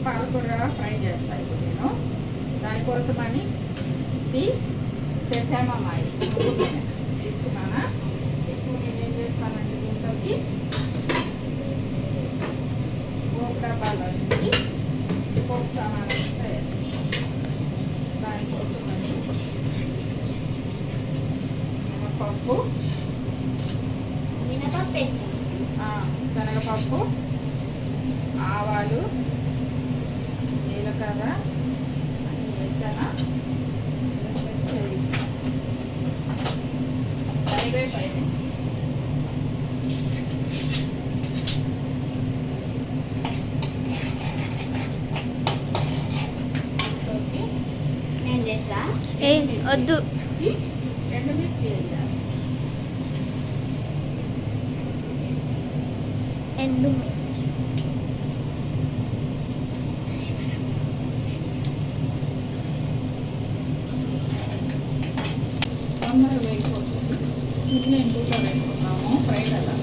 పాలకూర ఫ్రై చేస్తాను ఇప్పుడు నేను. దానికోసమని ఇది చేసామమ్మాయి తీసుకున్నానా. ఇప్పుడు నేనేం చేస్తానంటే దీంట్లోకి పోపు డబ్బాలోకి పోపు సామాను వేసుకుంటాను. దానికోసమని పప్పు, శనగపప్పు, ఆవాలు, జీలకర్ర అన్నీ వేసాను. వేస్తాను 5 minutes. వద్దు ఎండుమిర్చి వేయాలి. తొందరగా వేగిపోతుంది. చిన్న ఎండుగా వేసుకున్నాము ఫ్రై కదా.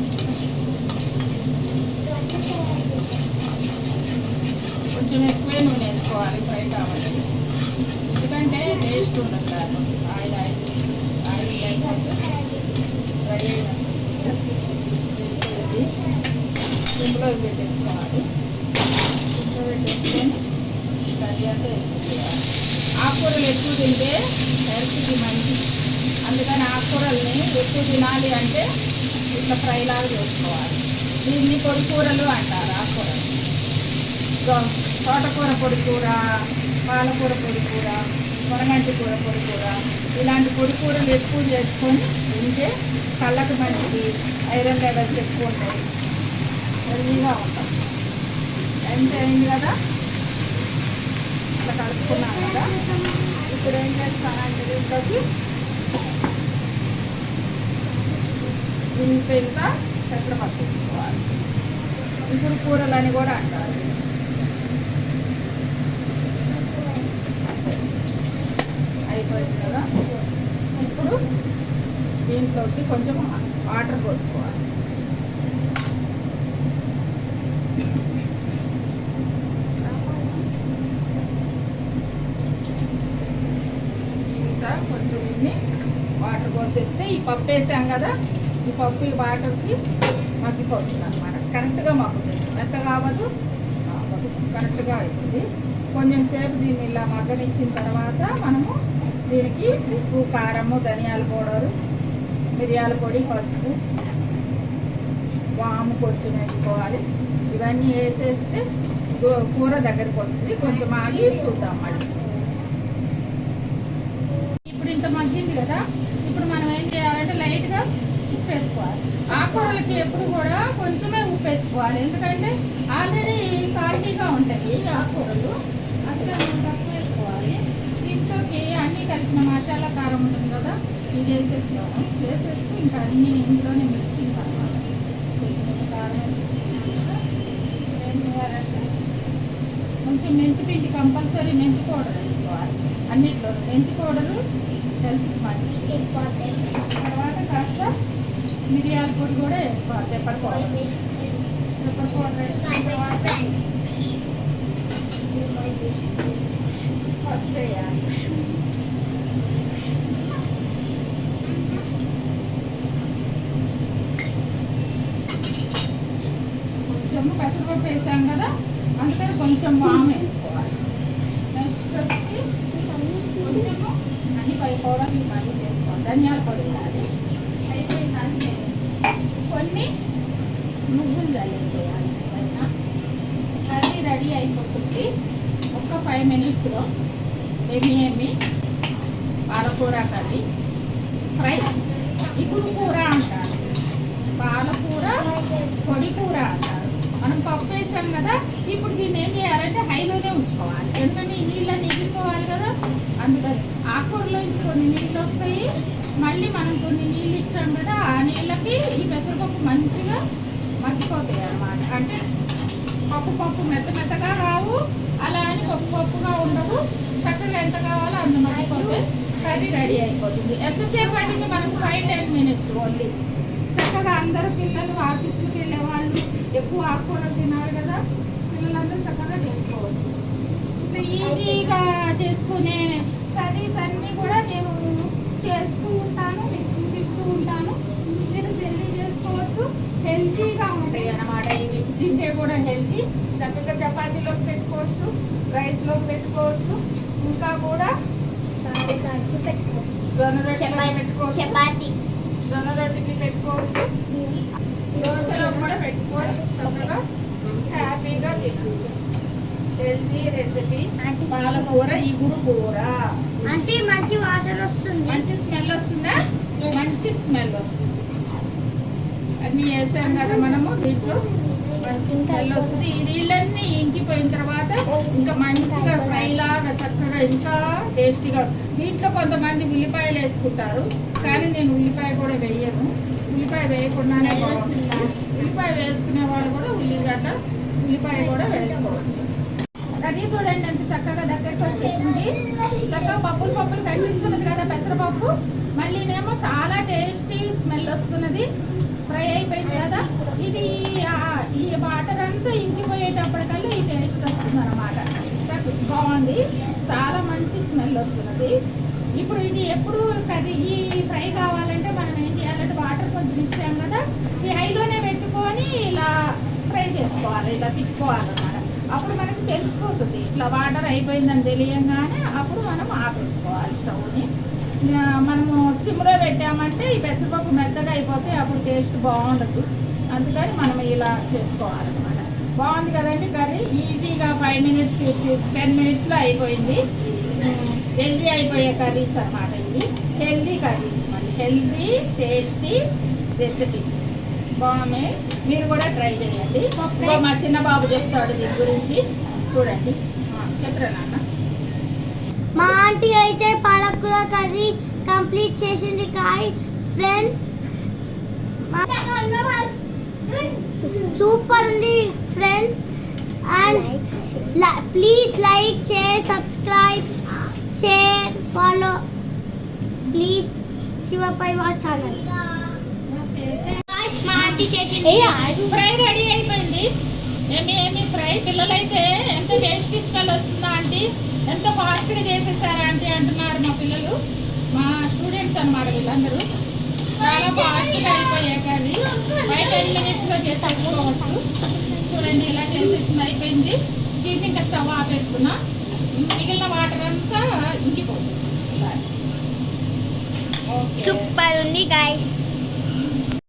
కొంచెం ఎక్కువే నూనె వేసుకోవాలి ఫ్రై కాబట్టి, ఎందుకంటే టేస్ట్ ఉండదు కాదు. ఆయిల్ ఆయిల్ ఆయిల్ లేకపోతే ఫ్రై అయినట్టు సింపుల్లో పెట్టేసుకోవాలి. సింపుల్లో పెట్టేసుకొని కర్రీ అంతా వేసుకోవాలి. ఆకుకూరలు ఎక్కువ తింటే హెల్త్కి మంచిది. అందుకని ఆకుకూరల్ని ఎక్కువ తినాలి అంటే ఇట్లా ఫ్రై లాగా చేసుకోవాలి. దీన్ని పొడి కూరలు అంటారు. ఆకుకూరలు తోటకూర పొడి కూర, పాలకూర పొడి కూర, మునగంటి కూర పొడి కూర, ఇలాంటి పొడి కూరలు ఎక్కువ చేసుకొని తింటే కళ్ళకు మంచిది. ఐరన్ లెవెల్స్ ఎక్కువ ఉంటాయి, హెల్తీగా ఉంటాం. ఎంత అయింది కదా, ఇట్లా కలుపుకున్నాం కదా. ఇప్పుడు ఏం చేస్తానంటే దీంట్లోకి ఇంత చెట్ల పట్టుకోవాలి. ఇప్పుడు కూరలని కూడా అంటారు. అయిపోయింది కదా. ఇప్పుడు దీంట్లోకి కొంచెం వాటర్ పోసుకోవాలి. ఇంకా కొంచెం ఇన్ని వాటర్ పోసేస్తే ఈ పప్పు వేసాం కదా, ఈ పప్పు ఈ వాటర్కి మగ్గిపోతుంది అనమాట. కరెక్ట్గా మగ్గుతుంది, మెత్తగా అవ్వదు, కరెక్ట్గా అవుతుంది. కొంచెం సేపు దీన్ని ఇలా మగ్గనిచ్చిన తర్వాత మనము దీనికి ఉప్పు, కారము, ధనియాల పౌడరు, మిరియాల పొడి, పసుపు, వాము కొంచెం వేసుకోవాలి. ఇవన్నీ వేసేస్తే కూర దగ్గరికి వస్తుంది. కొంచెం ఆగి చూద్దాం మళ్ళీ. ఇప్పుడు ఇంత మగ్గింది కదా. ఇప్పుడు మనం ఏం చేయాలంటే లైట్గా ఉప్పు వేసుకోవాలి. ఆకుకూరలకి ఎప్పుడు కూడా కొంచెమే ఉప్పు వేసుకోవాలి, ఎందుకంటే ఆల్రెడీ సాల్టీగా ఉంటాయి ఆకుకూరలు. అందులో మనం తక్కువ వేసుకోవాలి. దీంట్లోకి అన్నీ కలిసిన మసాలా కారం ఉంటుంది కదా, ఇది వేసేస్తాము. వేసేస్తే ఇంకా అన్నీ ఇందులోనే మిక్సింగ్ అనమాట. కారం వేసేస్తున్నాం కదా. ఏం చేయాలంటే కొంచెం మెంతి పిండి, కంపల్సరీ మెంతి పౌడర్ వేసుకోవాలి. అన్నిట్లో మెంతి పౌడరు హెల్త్కి మంచిది. తర్వాత కాస్త మిరియాల పొడి కూడా వేసుకోవాలి. పెప్పర్ పౌడర్ వేసుకున్న తర్వాత పసుపు వేయాలి. కొంచెము పెసరపప్పు వేసాం కదా, అందుకని కొంచెం వాము వేసుకోవాలి. నెక్స్ట్ వచ్చి కొంచెము అన్ని పై పౌడర్ మళ్ళీ చేసుకోవాలి. ధనియాల పొడి వేయాలి. అయిపోయిందంటే కొన్ని నువ్వులు చల్లేసేయాలి పైన. కర్రీ రెడీ అయిపోతుంది. ఒక 5 minutesలో ఏమి పాలకూర కర్రీ ఫ్రై. ఇప్పుడు కూర అంటారు, పాలకూర పొడి కూర అంటారు. మనం పప్పు వేసాం కదా. ఇప్పుడు దీన్ని ఏం చేయాలంటే హైలోనే ఉంచుకోవాలి, ఎందుకంటే ఈ నీళ్ళని ఎగిరిపోవాలి కదా. అందుకని ఆకుకూరలో నుంచి కొన్ని నీళ్ళు వస్తాయి, మళ్ళీ మనం కొన్ని నీళ్ళు ఇచ్చాం కదా, ఆ నీళ్ళకి ఈ పెసరపప్పు మంచిగా మగ్గిపోతాయి అన్నమాట. అంటే పప్పు మెత్తగా కావు, అలా అని పప్పుగా ఉండవు. చక్కగా ఎంత కావాలో అంత మగ్గిపోతే కర్రీ రెడీ అయిపోతుంది. ఎంతసేపు పడింది మనకు 5-10 minutes ఓన్లీ. చక్కగా అందరూ పిల్లలు ఆఫీసులకు వెళ్ళే వాళ్ళు ఎక్కువ ఆకుకూరలు తినాలి కదా, పిల్లలందరూ చక్కగా చేసుకోవచ్చు. ఈజీగా చేసుకునే కర్రీస్ అన్నీ కూడా నేను చేస్తూ ఉంటాను, మీకు చూపిస్తూ ఉంటాను. మీరు జల్దీ చేసుకోవచ్చు, హెల్తీగా ఉంటాయి అన్నమాట. ఇవి తింటే కూడా హెల్తీ. చక్కగా చపాతీలోకి పెట్టుకోవచ్చు, రైస్లోకి పెట్టుకోవచ్చు, ఇంకా కూడా జొన్న రొట్టెకి పెట్టుకోవచ్చు, జొన్న రొట్టెకి పెట్టుకోవచ్చు, దోశలో కూడా పెట్టుకొని చక్కగా హ్యాపీగా తినచ్చు. హెల్తీ రెసిపీ పాలకూర, ఇగురు కూర. అంటే మంచి వాసన వస్తుంది, మంచి స్మెల్ వస్తుందా? మంచి స్మెల్ వస్తుంది. అన్నీ వేసాం కదా మనము, దీంట్లో మంచి స్మెల్ వస్తుంది. ఈ నీళ్ళన్నీ ఇంకిపోయిన తర్వాత ఇంకా మంచిగా ఫ్రై లాగా చక్కగా ఇంకా టేస్టీగా. దీంట్లో కొంతమంది ఉల్లిపాయలు వేసుకుంటారు, కానీ నేను ఉల్లిపాయ కూడా వేయను. ఉల్లిపాయ వేయకుండానే బాగుంటుంది. ఉల్లిపాయ వేసుకునే వాళ్ళు కూడా ఉల్లిపాయ కూడా వేసుకోవచ్చు. కర్రీ చూడండి ఎంత చక్కగా దగ్గరికి వచ్చేసింది. చక్కగా పప్పులు కనిపిస్తున్నది కదా పెసరపప్పు. మళ్ళీనేమో చాలా టేస్టీ స్మెల్ వస్తున్నది. ఫ్రై అయిపోయింది కదా, ఇది ఈ వాటర్ అంతా ఇంకిపోయేటప్పటికల్లా ఈ టేస్ట్ వస్తుంది అన్నమాట. బాగుంది, చాలా మంచి స్మెల్ వస్తున్నది. ఇప్పుడు ఇది ఎప్పుడు కర్రీ ఈ ఫ్రై కావాలంటే మనం ఏం చేయాలంటే వాటర్ కొంచెం ఇచ్చాం కదా, ఈ హైలోనే పెట్టుకొని ఇలా ఫ్రై చేసుకోవాలి, ఇలా తిప్పుకోవాలన్నమాట. అప్పుడు మనకు తెలిసిపోతుంది ఇట్లా వాటర్ అయిపోయిందని తెలియంగానే అప్పుడు మనం ఆపేసుకోవాలి స్టవ్ని. మనము సిమ్లో పెట్టామంటే ఈ పెసరపప్పు మెత్తగా అయిపోతే అప్పుడు టేస్ట్ బాగుండదు. అందుకని మనం ఇలా చేసుకోవాలన్నమాట. బాగుంది కదండి కర్రీ. ఈజీగా 5 minutes 10 minutesలో అయిపోయింది. హెల్దీ అయిపోయే కర్రీస్ అన్నమాట ఇవి. హెల్దీ కర్రీస్, మళ్ళీ హెల్దీ టేస్టీ రెసిపీస్ బాగున్నాయి. మీరు కూడా ట్రై చేయండి. మా చిన్న బాబు చెప్తాడు దీని గురించి, చూడండి. చెప్పరా నాన్న? మా ఆంటీ అయితే పాలకూర కర్రీ కంప్లీట్ చేసింది ఫ్రెండ్స్. సూపర్ ఉంది friends. And please like, share, subscribe, share, follow please Shivapai channel. మా ఆంటీ చేసింది ఫ్రై రెడీ అయిపోయింది. ఏమి ఫ్రై. పిల్లలైతే ఎంత టేస్టీ స్మెల్ వస్తుందా ఆంటీ, ఎంత ఫాస్ట్గా చేసేసారా ఆంటీ అంటున్నారు మా పిల్లలు, మా స్టూడెంట్స్ అన్నమాట వీళ్ళందరూ. చాలా ఫాస్ట్గా అయిపోయాయి కర్రీ. 5-10 minutesలో చేసేసుకోవచ్చు. చూడండి ఇలా చేసేసింది, అయిపోయింది. దీన్ని ఇంకా స్టవ్ ఆపేస్తున్నా. మిగిలిన వాటర్ అంతా ఇంకిపోతుంది. సూపర్ ఉంది గైస్.